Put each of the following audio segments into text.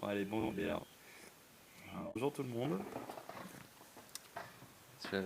Bon, allez, bonjour bien. Bonjour tout le monde. C'est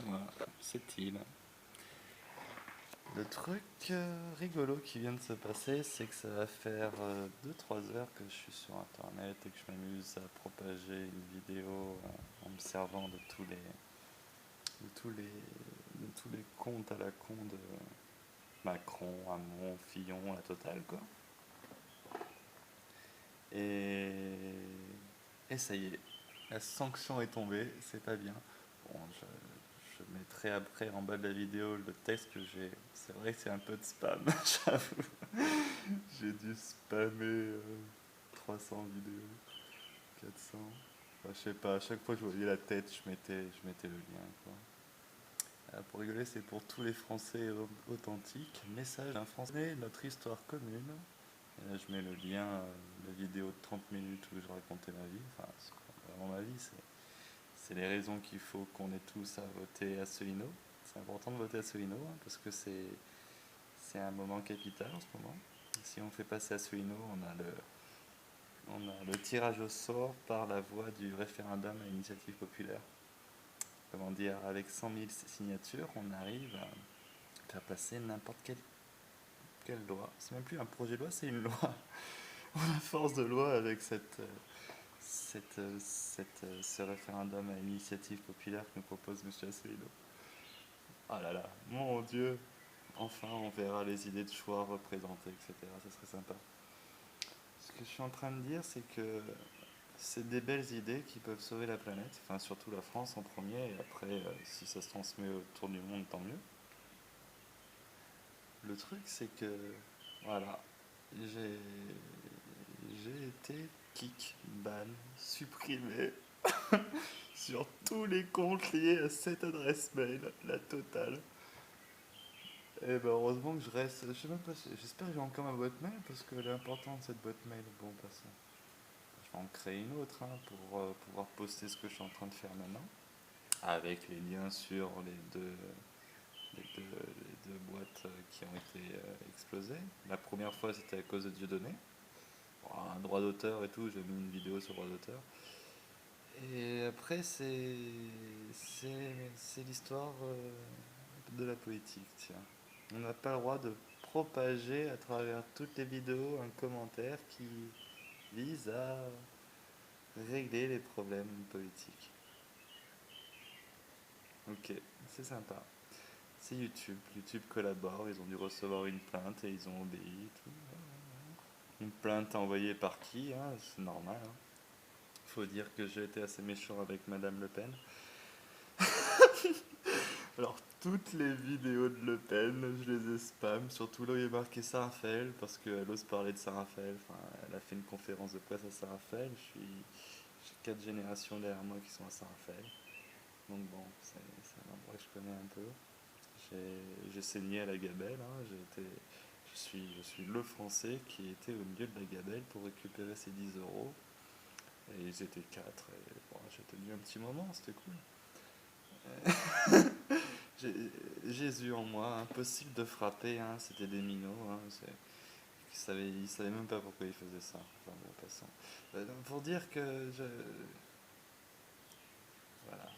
moi, c'est Tim. Le truc rigolo qui vient de se passer, c'est que ça va faire 2-3 heures que je suis sur internet et que je m'amuse à propager une vidéo en me servant de tous les, de tous les comptes à la con de Macron, Hamon, Fillon, la totale quoi. Et, et ça y est, la sanction est tombée, c'est pas bien. Bon, je mettrai après en bas de la vidéo le texte que j'ai. C'est vrai que c'est un peu de spam, j'avoue. J'ai dû spammer 300 vidéos, 400. Enfin, je sais pas, à chaque fois que je voyais la tête, je mettais le lien, quoi. Pour rigoler, c'est pour tous les Français authentiques. Message d'un Français, notre histoire commune. Et là, je mets le lien, la vidéo de 30 minutes où je racontais ma vie. Enfin, c'est pas vraiment ma vie, c'est les raisons qu'il faut qu'on ait tous à voter Asselineau. C'est important de voter Asselineau hein, parce que c'est un moment capital en ce moment. Si on fait passer Asselineau, on a le tirage au sort par la voie du référendum à initiative populaire. Comment dire, avec 100 000 signatures, on arrive à faire passer n'importe quelle loi. C'est même plus un projet de loi, c'est une loi. On a force de loi avec ce référendum à initiative populaire que nous propose M. Asselineau. Ah là là, mon Dieu, enfin on verra les idées de choix représentées, etc. Ça serait sympa. Ce que je suis en train de dire, c'est que c'est des belles idées qui peuvent sauver la planète, enfin surtout la France en premier, et après, si ça se transmet autour du monde, tant mieux. Le truc, c'est que, voilà, j'ai j'ai été kick, ban, supprimé sur tous les comptes liés à cette adresse mail, la totale. Et ben heureusement que je reste. Je sais même pas j'espère que j'ai encore ma boîte mail parce qu'elle est importante cette boîte mail. Bon, passons. Je vais en créer une autre hein, pour pouvoir poster ce que je suis en train de faire maintenant. Avec les liens sur les deux boîtes qui ont été explosées. La première fois c'était à cause de Dieudonné. Bon, un droit d'auteur et tout, j'ai mis une vidéo sur le droit d'auteur. Et après c'est l'histoire de la politique, tiens. On n'a pas le droit de propager à travers toutes les vidéos un commentaire qui vise à régler les problèmes politiques. Ok, c'est sympa. C'est YouTube. YouTube collabore, ils ont dû recevoir une plainte et ils ont obéi et tout. Une plainte envoyée par qui hein, c'est normal. Hein. Faut dire que j'ai été assez méchant avec Madame Le Pen. Alors, toutes les vidéos de Le Pen, je les ai spam, surtout là où il y a marqué Saint-Raphaël, parce qu'elle ose parler de Saint-Raphaël. Enfin, elle a fait une conférence de presse à Saint-Raphaël. J'ai 4 générations derrière moi qui sont à Saint-Raphaël. Donc bon, c'est un endroit que je connais un peu. J'ai saigné à la Gabelle. Hein, je suis le Français qui était au milieu de la Gabelle pour récupérer ses 10 euros. Et ils étaient 4. Et bon, j'ai tenu un petit moment, c'était cool. Jésus en moi, impossible de frapper, hein, c'était des minots. Hein, ils savaient même pas pourquoi ils faisaient ça. Enfin bon, passons. Pour dire que voilà,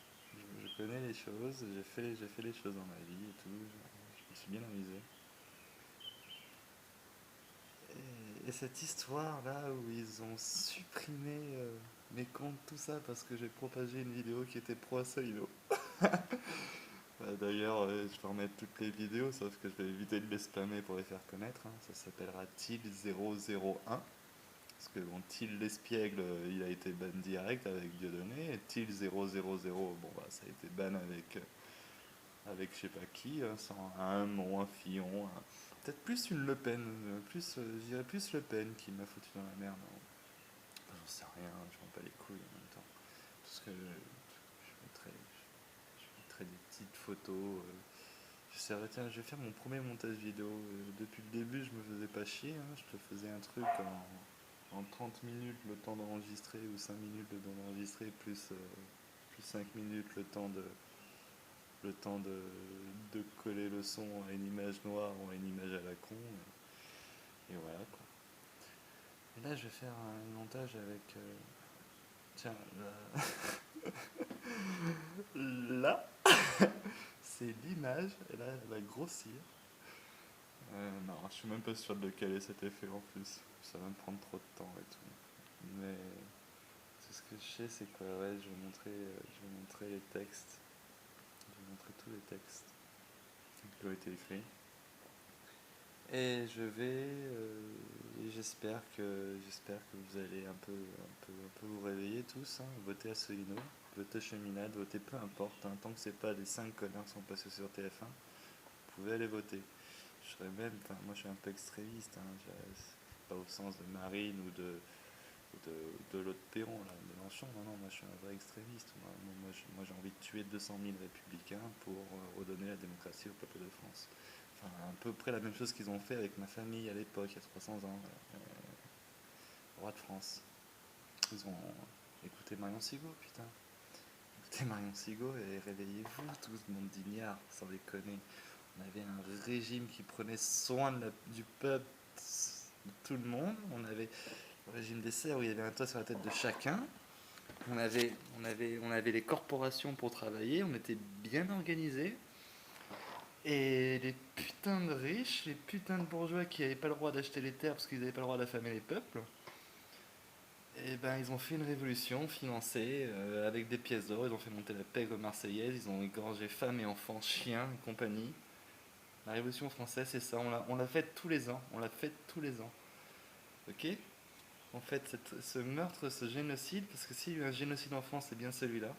je connais les choses, j'ai fait les choses dans ma vie et tout, je me suis bien amusé. Et cette histoire-là où ils ont supprimé mes comptes, tout ça, parce que j'ai propagé une vidéo qui était pro Asselineau. D'ailleurs, je vais remettre toutes les vidéos, sauf que je vais éviter de les spammer pour les faire connaître. Hein. Ça s'appellera Til001. Parce que bon, Til l'espiègle, il a été ban direct avec Dieudonné. Et Til000, bon bah ça a été ban avec je sais pas qui, sans un Hamon, un Fillon. Peut-être plus une Le Pen. Je dirais plus Le Pen qui m'a foutu dans la merde. Hein. Enfin, j'en sais rien, je m'en bats les couilles en même temps. Parce que je mettrais des petites photos. Tiens, je vais faire mon premier montage vidéo. Depuis le début, je me faisais pas chier. Hein. Je te faisais un truc en 30 minutes le temps d'enregistrer ou 5 minutes le temps d'enregistrer plus 5 minutes le temps de coller le son à une image noire ou à une image à la con. Et voilà quoi. Là, je vais faire un montage avec... tiens, là, c'est l'image, et là, elle va grossir. Non, je suis même pas sûr de caler cet effet en plus. Ça va me prendre trop de temps et tout. Mais tout ce que je sais, c'est que ouais, je vais montrer les textes. Je vais montrer tous les textes qui ont été écrits. Et je vais, et j'espère que vous allez un peu vous réveiller tous, hein, voter Asselineau, voter Cheminade, voter peu importe, hein, tant que c'est pas les 5 connards qui sont passés sur TF1, vous pouvez aller voter. Je serais même, enfin moi je suis un peu extrémiste, hein, pas au sens de Marine ou de l'autre Perron, là, Mélenchon, non, moi je suis un vrai extrémiste. Moi j'ai envie de tuer 200 000 républicains pour redonner la démocratie au peuple de France. Enfin, à peu près la même chose qu'ils ont fait avec ma famille à l'époque, il y a 300 ans, roi de France. Ils ont écouté Marion Sigaud, putain. Écoutez Marion Sigaud et réveillez-vous tous, monde d'ignards, sans déconner. On avait un régime qui prenait soin du peuple, de tout le monde. On avait le régime des serfs où il y avait un toit sur la tête de chacun. On avait les corporations pour travailler, on était bien organisés. Et les putains de riches, les putains de bourgeois qui n'avaient pas le droit d'acheter les terres parce qu'ils n'avaient pas le droit d'affamer les peuples, et ben ils ont fait une révolution financée avec des pièces d'or, ils ont fait monter la pègre marseillaise, ils ont égorgé femmes et enfants, chiens et compagnie. La révolution française, c'est ça, on l'a fait tous les ans, on l'a fait tous les ans. Ok. En fait, ce meurtre, ce génocide, parce que s'il y a eu un génocide en France, c'est bien celui-là.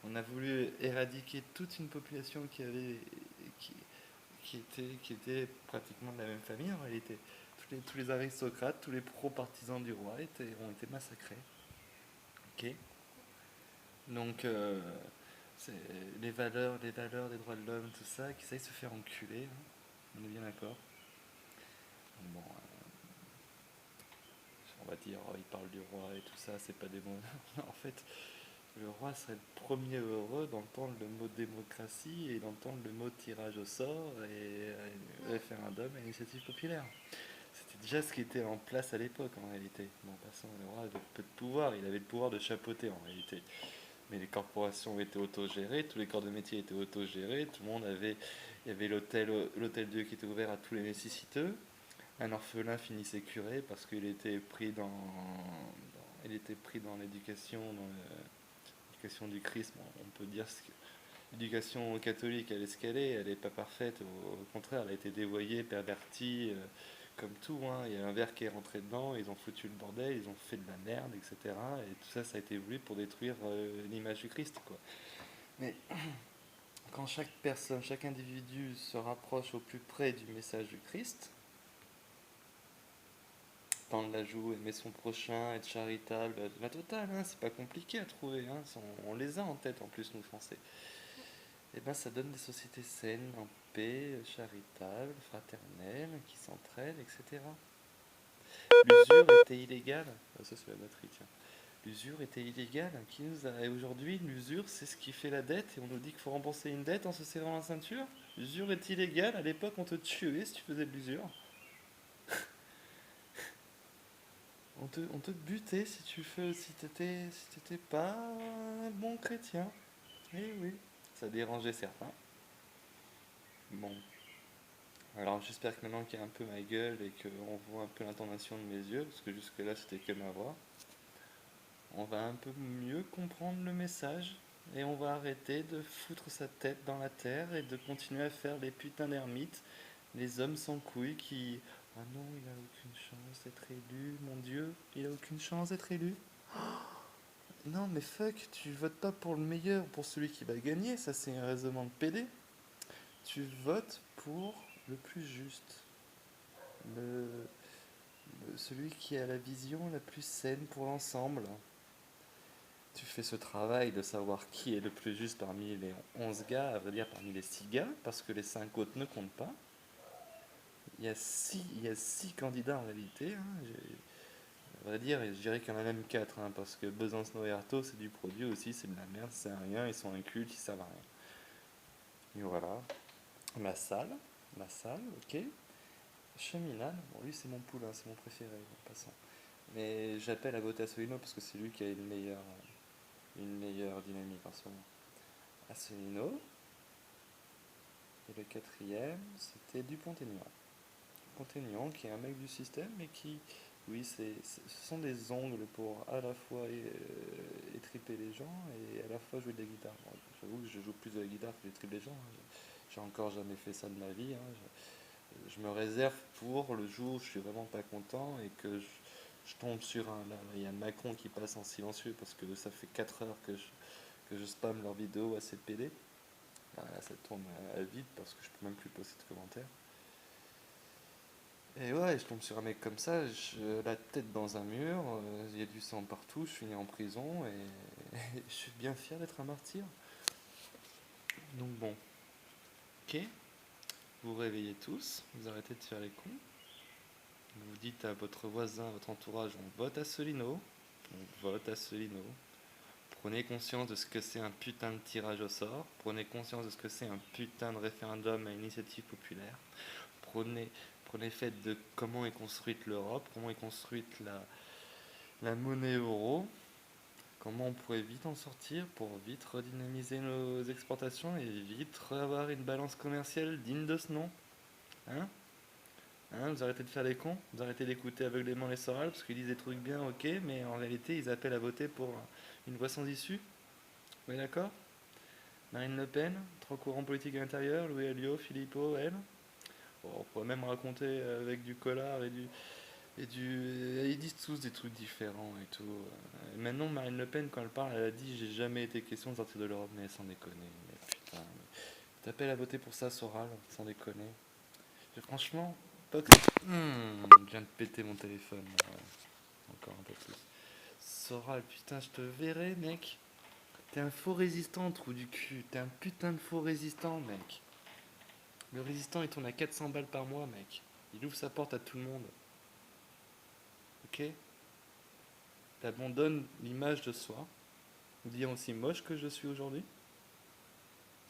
On a voulu éradiquer toute une population qui, qui était pratiquement de la même famille en réalité. Tous les aristocrates, tous les pro-partisans du roi ont été massacrés. Ok. Donc, c'est les valeurs des droits de l'homme, tout ça, qui essayent de se faire enculer. Hein. On est bien d'accord. Bon, on va dire, oh, il parle du roi et tout ça, c'est pas des mots. En fait, le roi serait le premier heureux d'entendre le mot démocratie et d'entendre le mot tirage au sort et référendum et initiative populaire. C'était déjà ce qui était en place à l'époque en réalité. Bon, passant, le roi avait peu de pouvoir, il avait le pouvoir de chapeauter en réalité. Mais les corporations étaient autogérées, tous les corps de métier étaient autogérés, tout le monde avait, il y avait l'hôtel Dieu qui était ouvert à tous les nécessiteux. Un orphelin finissait curé parce qu'il était pris il était pris dans l'éducation, l'éducation du Christ. Bon, on peut dire que l'éducation catholique, elle est ce qu'elle est, elle n'est pas parfaite, au contraire, elle a été dévoyée, pervertie, comme tout. Hein. Il y a un verre qui est rentré dedans, ils ont foutu le bordel, ils ont fait de la merde, etc. Et tout ça, ça a été voulu pour détruire l'image du Christ, quoi. Mais quand chaque personne, chaque individu se rapproche au plus près du message du Christ, tendre la joue, aimer son prochain, être charitable, la totale, hein, c'est pas compliqué à trouver, hein, on les a en tête en plus, nous Français. Et ben ça donne des sociétés saines, en paix, charitables, fraternelles, qui s'entraident, etc. L'usure était illégale. Ah, ça c'est la batterie, tiens. L'usure était illégale. Qui nous a... Et aujourd'hui, l'usure, c'est ce qui fait la dette, et on nous dit qu'il faut rembourser une dette en se serrant la ceinture. L'usure est illégale. À l'époque, on te tuait si tu faisais de l'usure. On te butait si t'étais pas un bon chrétien. Eh oui, ça dérangeait certains. Bon, alors j'espère que maintenant qu'il y a un peu ma gueule et qu'on voit un peu l'intonation de mes yeux, parce que jusque-là c'était que ma voix, on va un peu mieux comprendre le message et on va arrêter de foutre sa tête dans la terre et de continuer à faire les putains d'ermites, les hommes sans couilles qui... Ah non, il a aucune chance d'être élu, mon Dieu, il a aucune chance d'être élu. Non mais fuck, tu votes pas pour le meilleur, pour celui qui va gagner, ça c'est un raisonnement de PD. Tu votes pour le plus juste, le, celui qui a la vision la plus saine pour l'ensemble. Tu fais ce travail de savoir qui est le plus juste parmi les 11 gars, à vrai dire parmi les 6 gars, parce que les 5 autres ne comptent pas. Il y a six candidats en réalité. Hein. À vrai dire, je dirais qu'il y en a même 4, hein, parce que Besancenot et Artaud, c'est du produit aussi, c'est de la merde, c'est rien, ils sont incultes, ils servent à rien. Et voilà. Ma salle, ok. Cheminade, bon lui c'est mon poulain, c'est mon préféré, en passant. Mais j'appelle à voter Asselineau parce que c'est lui qui a une meilleure dynamique en ce moment. Asselineau. Et le quatrième, c'était Dupont-Aignan. Dupont-Aignan, qui est un mec du système, mais qui, oui, ce sont des ongles pour à la fois étriper les gens et à la fois jouer de la guitare. Bon, j'avoue que je joue plus de la guitare que j'étripe les gens, hein. J'ai encore jamais fait ça de ma vie, hein. Je me réserve pour le jour où je suis vraiment pas content et que je tombe sur un. Là, il y a Macron qui passe en silencieux parce que ça fait 4 heures que je spamme leurs vidéos à cette PD. Là, ça tourne à vide parce que je peux même plus poster de commentaires. Et ouais, je tombe sur un mec comme ça, la tête dans un mur, il y a du sang partout, je finis en prison et je suis bien fier d'être un martyr. Donc bon, ok, vous vous réveillez tous, vous arrêtez de faire les cons, vous dites à votre voisin, à votre entourage, on vote Asselineau, on vote Asselineau. Prenez conscience de ce que c'est un putain de tirage au sort, prenez conscience de ce que c'est un putain de référendum à initiative populaire, prenez, prenez fait de comment est construite l'Europe, comment est construite la monnaie euro, comment on pourrait vite en sortir pour vite redynamiser nos exportations et vite avoir une balance commerciale digne de ce nom. Hein? Hein, vous arrêtez de faire les cons, vous arrêtez d'écouter aveuglément les Soral parce qu'ils disent des trucs bien, ok, mais en réalité ils appellent à voter pour une voie sans issue. Vous êtes d'accord? Marine Le Pen, trois courants politiques à l'intérieur, Louis Alliot, Philippot, elle. Bon, on pourrait même raconter avec du Collard ils disent tous des trucs différents et tout. Et maintenant, Marine Le Pen, quand elle parle, elle a dit j'ai jamais été question de sortir de l'Europe, mais sans déconner. Mais putain, t'appelles à voter pour ça, Soral, sans déconner. Franchement, pas que. Je viens de péter mon téléphone. Encore un peu plus. Soral, putain, je te verrai, mec. T'es un faux résistant, trou du cul. T'es un putain de faux résistant, mec. Le résistant, il tourne à 400 balles par mois, mec. Il ouvre sa porte à tout le monde. Ok? T'abandonnes l'image de soi, dire aussi moche que je suis aujourd'hui.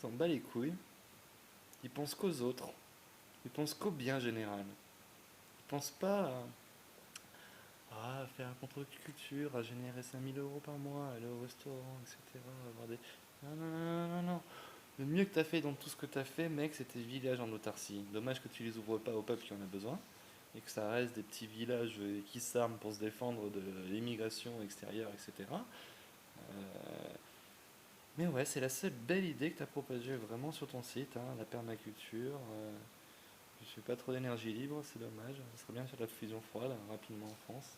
S'en bat les couilles. Il pense qu'aux autres. Il pense qu'au bien général. Il pense pas à faire un contre-culture, à générer 5 000 € par mois, aller au restaurant, etc. Avoir des. Non, non, non, non, non. Le mieux que t'as fait dans tout ce que t'as fait, mec, c'est tes villages en autarcie. Dommage que tu les ouvres pas au peuple qui en a besoin. Et que ça reste des petits villages qui s'arment pour se défendre de l'immigration extérieure, etc. Euh, Mais ouais, c'est la seule belle idée que tu as propagée vraiment sur ton site, hein, la permaculture. Je fais pas trop d'énergie libre, c'est dommage. Ça serait bien sur la fusion froide, hein, rapidement en France.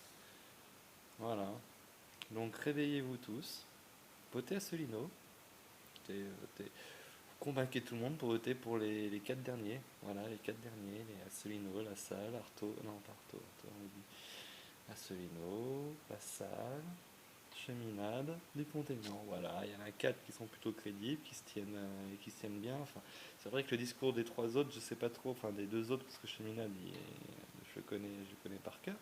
Voilà. Donc réveillez-vous tous. Votez Asselineau. Convainquez tout le monde pour voter pour les 4 derniers. Voilà, les 4 derniers. Les Asselineau, La Salle, Artaud. Non, pas Artaud. Artaud, on dit. Asselineau, La Salle, Cheminade, Dupont-Aignan. Voilà, il y en a 4 qui sont plutôt crédibles, qui se tiennent bien. Enfin, c'est vrai que le discours des 3 autres, je sais pas trop, enfin des 2 autres, parce que Cheminade, je connais par cœur.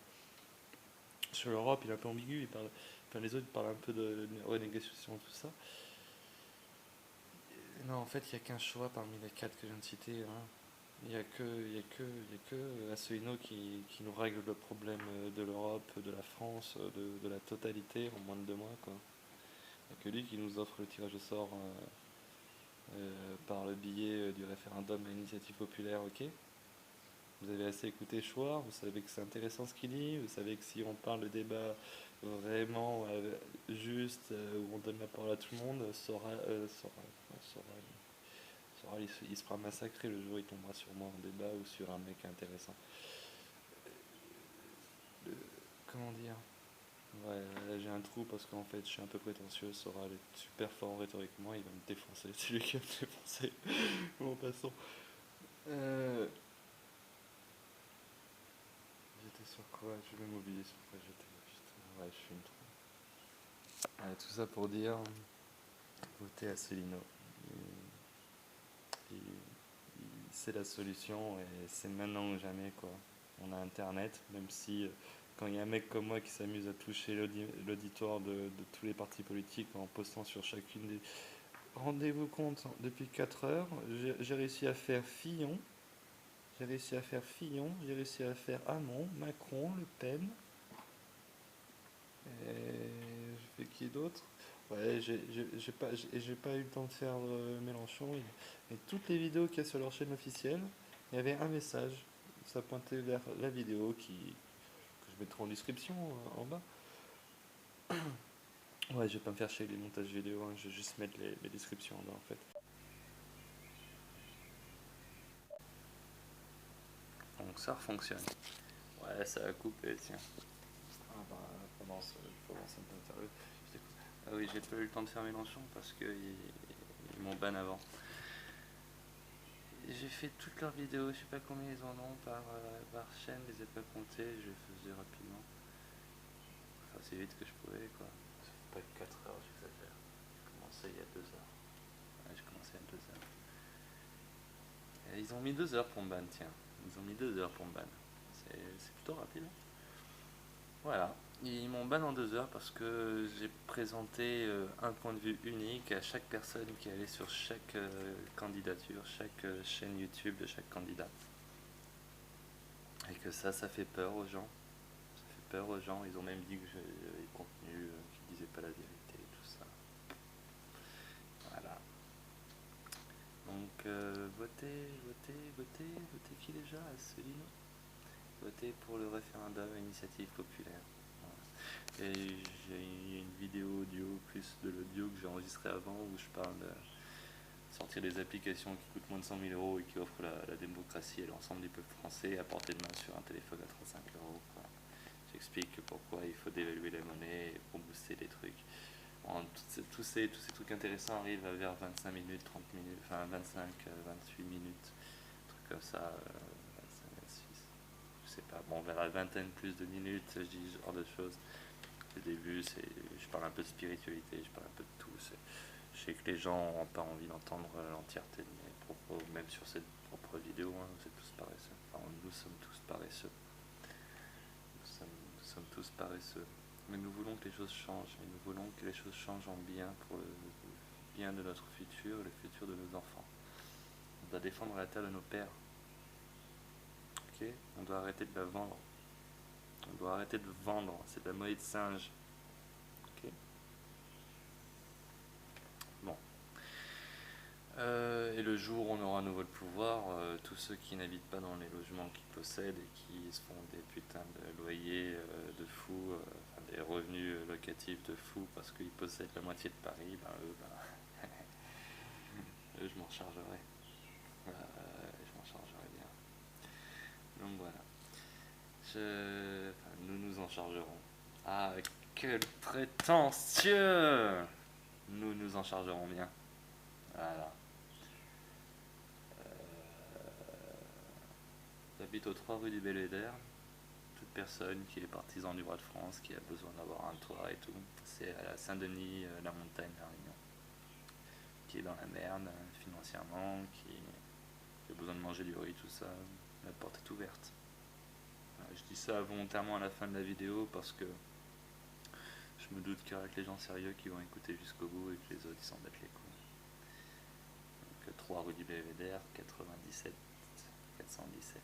Sur l'Europe, il est un peu ambigu, enfin, les autres parlent un peu de renégociation, tout ça. Non, en fait, il n'y a qu'un choix parmi les 4 que je viens de citer, hein. Il y a que Asselineau qui nous règle le problème de l'Europe, de la France, de la totalité en moins de 2 mois, quoi. Il n'y a que lui qui nous offre le tirage au sort par le biais du référendum à initiative populaire, ok. Vous avez assez écouté Chouard, vous savez que c'est intéressant ce qu'il dit, vous savez que si on parle de débat vraiment juste, où on donne la parole à tout le monde, il se fera massacrer le jour où il tombera sur moi en débat ou sur un mec intéressant. Le- Comment dire? Ouais, là j'ai un trou parce qu'en fait je suis un peu prétentieux, Soral est super fort rhétoriquement, il va me défoncer, c'est lui qui va me défoncer. Bon, passons. Euh, J'étais sur quoi? Je vais m'oublier sur quoi j'étais. Putain, ouais, je suis une trou. Ouais, tout ça pour dire, votez Asselineau. C'est la solution et c'est maintenant ou jamais, quoi. On a internet, même si quand il y a un mec comme moi qui s'amuse à toucher l'auditoire de tous les partis politiques en postant sur chacune des. Rendez-vous compte, depuis 4 heures, j'ai réussi à faire Fillon, j'ai réussi à faire Hamon, Macron, Le Pen, eu d'autres. Ouais, j'ai pas eu le temps de faire Mélenchon. Et toutes les vidéos qu'il y a sur leur chaîne officielle, il y avait un message. Ça pointait vers la vidéo que je mettrai en description en bas. Ouais, je vais pas me faire chier avec les montages vidéo, hein, je vais juste mettre les descriptions en bas en fait. Donc ça fonctionne. Ouais, ça a coupé, tiens. Ah bah, pendant cette interview, ah oui, j'ai pas eu le temps de faire Mélenchon parce qu'ils m'ont ban avant. J'ai fait toutes leurs vidéos, je sais pas combien ils en ont par chaîne, je les ai pas comptés, je les faisais rapidement. Enfin, c'est vite que je pouvais, quoi. Ça fait pas 4 heures, j'exagère. J'ai commencé il y a 2 heures. Ouais, j'ai commencé il y a 2 heures. Et ils ont mis 2 heures pour me ban, tiens. Ils ont mis 2 heures pour me ban. C'est plutôt rapide. Voilà. Ils m'ont ban en 2 heures parce que j'ai présenté un point de vue unique à chaque personne qui allait sur chaque candidature, chaque chaîne YouTube de chaque candidat. Et que ça fait peur aux gens. Ça fait peur aux gens. Ils ont même dit que j'avais des contenus qui disaient pas la vérité et tout ça. Voilà. Donc votez qui déjà? Asselineau. Votez pour le référendum initiative populaire. Voilà. Et j'ai une vidéo audio plus de l'audio que j'ai enregistré avant où je parle de sortir des applications qui coûtent moins de 100 000 euros et qui offrent la démocratie à l'ensemble du peuple français à portée de main sur un téléphone à 35 euros. J'explique pourquoi il faut dévaluer la monnaie pour booster les trucs. Bon, tous ces trucs intéressants arrivent vers 25 minutes, 30 minutes, enfin 25, 28 minutes, trucs comme ça, 25, 26, je sais pas. Bon, vers la vingtaine plus de minutes, je dis ce genre de choses. Le début, je parle un peu de spiritualité, je parle un peu de tout. Je sais que les gens n'ont pas envie d'entendre l'entièreté de mes propos, même sur cette propre vidéo, hein, c'est tous paresseux. Enfin, nous sommes tous paresseux. Nous sommes tous paresseux. Mais nous voulons que les choses changent. Et nous voulons que les choses changent en bien pour le bien de notre futur et le futur de nos enfants. On doit défendre la terre de nos pères. Ok? On doit arrêter de la vendre. On doit arrêter de vendre. C'est de la monnaie de singe. Ok? Bon. Et le jour où on aura à nouveau le pouvoir, tous ceux qui n'habitent pas dans les logements qu'ils possèdent et qui se font des putains de loyers de fous, enfin, des revenus locatifs de fous parce qu'ils possèdent la moitié de Paris, ben eux, eux je m'en chargerai. Je m'en chargerai bien. Donc voilà. Enfin, nous nous en chargerons. Ah, quel prétentieux! Nous nous en chargerons bien. Voilà. J'habite aux 3 rue du Belvédère. Toute personne qui est partisan du roi de France, qui a besoin d'avoir un toit et tout, c'est à la Saint-Denis, la montagne, la Réunion. Qui est dans la merde financièrement, qui a besoin de manger du riz, tout ça, la porte est ouverte. Je dis ça volontairement à la fin de la vidéo parce que je me doute qu'il y aura que les gens sérieux qui vont écouter jusqu'au bout et que les autres ils s'en battent les couilles. Donc 3 rue du Belvédère, 97 417.